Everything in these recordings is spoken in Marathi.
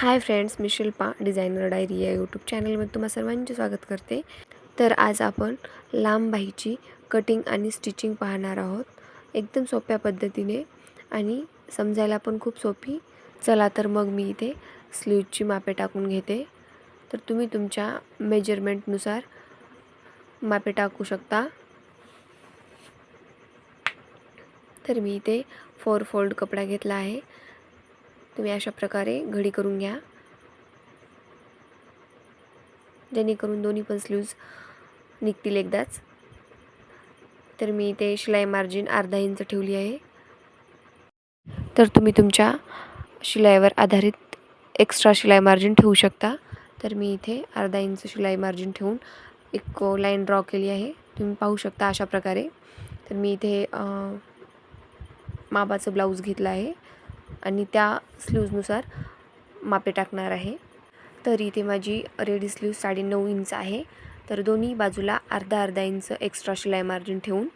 हाय फ्रेंड्स, मी शिल्पा डिझायनर डायरी या यूट्यूब चॅनलमध्ये तुम्हा सर्वांचे स्वागत करते. तर आज आपण लांब बाहीची कटिंग आणि स्टिचिंग पाहणार आहोत, एकदम सोप्या पद्धतीने आणि समजायला पण खूप सोपी. चला तर मग मी इथे स्लीवची मापे टाकून घेते. तर तुम्ही तुमच्या मेजरमेंटनुसार मापे टाकू शकता. तर मी इथे 4 फोल्ड कपडा घेतला आहे. तुम्ही अशा प्रकारे घडी करून घ्या, जेणेकरून दोन्ही पण स्लीव्ज निघतील एकदाच. तर मी इथे शिलाई मार्जिन अर्धा इंच ठेवली आहे. तर तुम्ही तुमच्या शिलाईवर आधारित एक्स्ट्रा शिलाई मार्जिन ठेवू शकता. तर मी इथे अर्धा इंच शिलाई मार्जिन ठेवून एक लाईन ड्रॉ केली आहे, तुम्ही पाहू शकता अशा प्रकारे. तर मी इथे मापाचं ब्लाऊज घेतलं आहे आणि त्या स्लीव्जनुसार मापे टाकणार आहे. तर इथे माझी रेडी स्लीव 9.5 इंच आहे. तर दोन्ही बाजूला अर्धा अर्धा इंच एक्स्ट्रा शिलाई मार्जिन ठेवून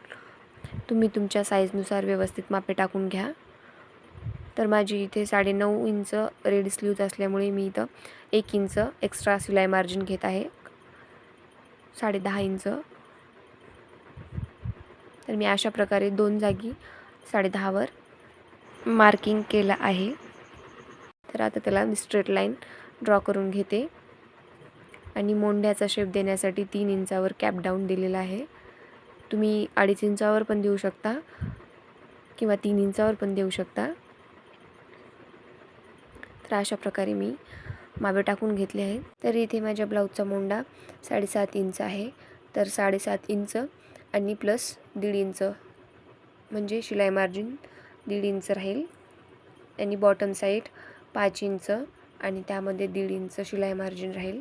तुम्ही तुमच्या साईजनुसार व्यवस्थित मापे टाकून घ्या. तर माझी इथे 9.5 इंच रेडी स्लीव्ज असल्यामुळे मी इथं 1 इंच एक्स्ट्रा शिलाई मार्जिन घेत आहे, 10.5 इंच. तर मी अशा प्रकारे 2 जागी 10.5 वर मार्किंग केलं आहे. तर आता त्याला मी स्ट्रेट लाईन ड्रॉ करून घेते आणि मोंड्याचा शेप देण्यासाठी 3 इंचावर कॅप डाऊन दिलेला आहे. तुम्ही 2.5 इंचावर पण देऊ शकता किंवा 3 इंचावर पण देऊ शकता. तर अशा प्रकारे मी मापे टाकून घेतले आहे. तर इथे माझ्या ब्लाऊजचा मोंडा 7.5 इंच आहे. तर 7.5 इंच आणि प्लस 1.5 इंच म्हणजे शिलाई मार्जिन 1.5 इंच राहील आणि बॉटम साईड 5 इंच आणि त्यामध्ये 1.5 इंच शिलाई मार्जिन राहील.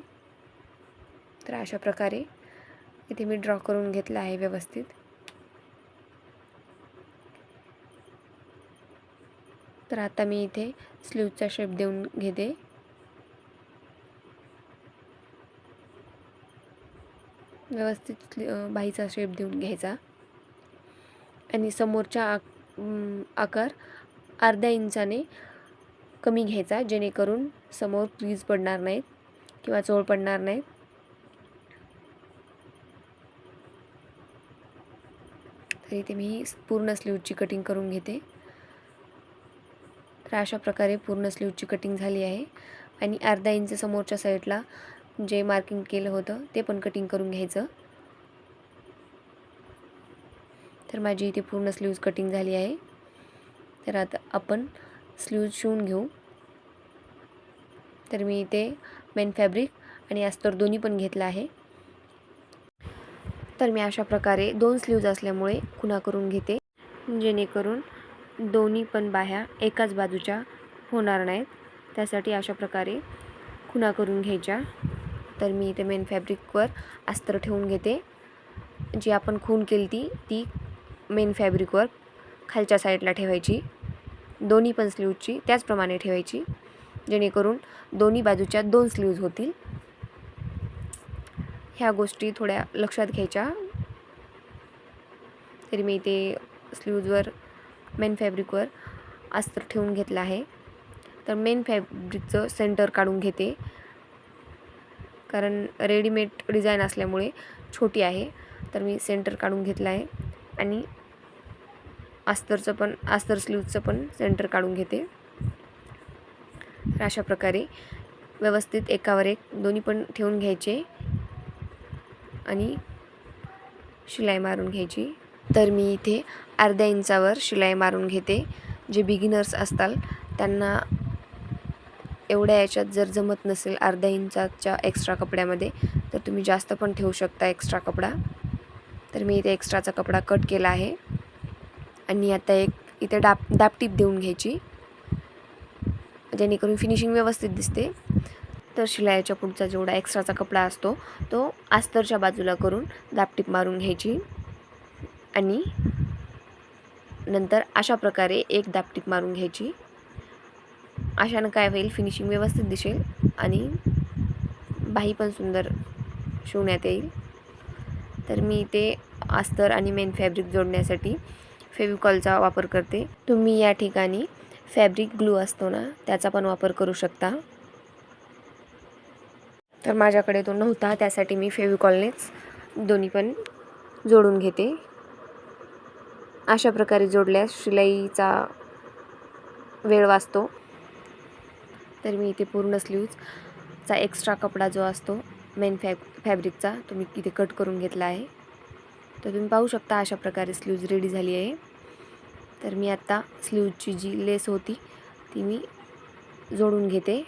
तर अशा प्रकारे इथे मी ड्रॉ करून घेतला आहे व्यवस्थित. तर आता मी इथे स्लीवचा शेप देऊन घेते. व्यवस्थित बाहीचा शेप देऊन घ्यायचा आणि समोरचा आकार अर्ध्या इंचाने कमी घ्यायचा, जेणेकरून समोर प्लीज पडणार नाहीत किंवा चोळ पडणार नाहीत. तर इथे मी पूर्ण स्लीवची कटिंग करून घेते. तर अशा प्रकारे पूर्ण स्लीवची कटिंग झाली आहे आणि अर्धा इंच समोरच्या साईडला जे मार्किंग केलं होतं ते पण कटिंग करून घ्यायचं. तर माझी इथे पूर्ण स्लीव्ज कटिंग झाली आहे. तर आता आपण स्लीव्ज शिवून घेऊ. तर मी इथे मेन फॅब्रिक आणि अस्तर दोन्ही पण घेतलं आहे. तर मी अशा प्रकारे 2 स्लीव्ज असल्यामुळे खुणा करून घेते, जेणेकरून दोन्ही पण बाह्या एकाच बाजूच्या होणार नाहीत. त्यासाठी अशा प्रकारे खुणा करून घ्यायच्या. तर मी इथे मेन फॅब्रिकवर अस्तर ठेवून घेते. जी आपण खूण केली ती मेन फॅब्रिकवर खालच्या साईडला ठेवायची, दोन्ही पण स्लीवची त्याचप्रमाणे ठेवायची, जेणेकरून दोन्ही बाजूच्या 2 स्लीव्ज होतील. ह्या गोष्टी थोड्या लक्षात घ्यायच्या. तरी मी इथे स्लीव्जवर मेन फॅब्रिकवर अस्तर ठेवून घेतलं आहे. तर मेन फॅब्रिकचं सेंटर काढून घेते, कारण रेडीमेड डिझाईन असल्यामुळे छोटी आहे. तर मी सेंटर काढून घेतलं आहे आणि अस्तर स्लीवचं पण सेंटर काढून घेते. तर अशा प्रकारे व्यवस्थित एकावर एक दोन्ही पण ठेवून घ्यायचे आणि शिलाई मारून घ्यायची. तर मी इथे अर्ध्या इंचावर शिलाई मारून घेते. जे बिगिनर्स असतात त्यांना एवढ्या याच्यात जर जमत नसेल अर्ध्या इंचाच्या एक्स्ट्रा कपड्यामध्ये, तर तुम्ही जास्त पण ठेवू शकता एक्स्ट्रा कपडा. तर मी इथे एक्स्ट्राचा कपडा कट केला आहे आणि आता एक इथे दापटीप देऊन घ्यायची, जेणेकरून फिनिशिंग व्यवस्थित दिसते. तर शिलाईच्या पुढचा जेवढा एक्स्ट्राचा कपडा असतो तो अस्तरच्या बाजूला करून दापटीप मारून घ्यायची आणि नंतर अशा प्रकारे एक दापटीप मारून घ्यायची. अशानं काय होईल, फिनिशिंग व्यवस्थित दिसेल आणि बाही पण सुंदर शिवण्यात येईल. तर मी इथे अस्तर आणि मेन फॅब्रिक जोडण्यासाठी फेविकॉलचा वापर करते. तुम्ही या ठिकाणी फॅब्रिक ग्लू असतो ना, त्याचा पण वापर करू शकता. तर माझ्याकडे तो नव्हता, त्यासाठी मी फेविकॉलनेच दोन्ही पण जोडून घेते. अशा प्रकारे जोडल्यास शिलाईचा वेळ वाचतो. तर मी इथे पूर्ण स्लीव्जचा एक्स्ट्रा कपडा जो असतो मेन फॅब्रिकचा तो मी इथे कट करून घेतला आहे. तर तुम्ही पाहू शकता अशा प्रकारे स्लीव्ज रेडी झाली आहे. तर मी आत्ता स्लीव्जची जी लेस होती ती मी जोडून घेते.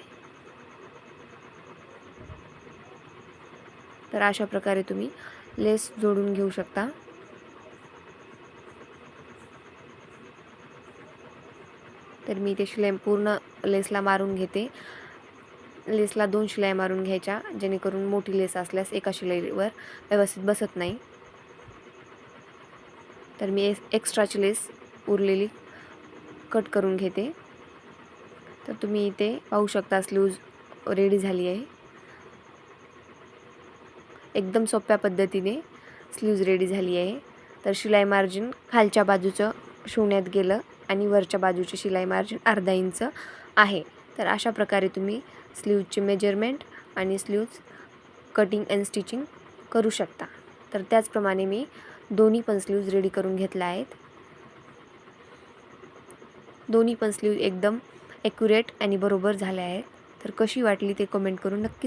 तर अशा प्रकारे तुम्ही लेस जोडून घेऊ शकता. तर मी इथे शिलाई पूर्ण लेसला मारून घेते. लेसला 2 शिलाई मारून घ्यायच्या, जेणेकरून मोठी लेस असल्यास एका शिलाईवर व्यवस्थित बसत नाही. तर मी एक्स्ट्राची लेस उरलेली कट करून घेते. तर तुम्ही इथे पाहू शकता स्लीव्ज रेडी झाली आहे. एकदम सोप्या पद्धतीने स्लीव्ज रेडी झाली आहे. तर शिलाई मार्जिन खालच्या बाजूचं शिवण्यात गेलं आणि वरच्या बाजूची शिलाई मार्जिन अर्धा इंच आहे. तर अशा प्रकारे तुम्ही स्लीव्जचे मेजरमेंट आणि स्लीव्ज कटिंग अँड स्टिचिंग करू शकता. तर त्याचप्रमाणे मी दोन्ही पण स्लीव्ज रेडी करून घेतल्या आहेत. दोन्ही पण स्लीव्ज एकदम ॲक्युरेट आणि बरोबर झाल्या आहेत. तर कशी वाटली ते कमेंट करून नक्की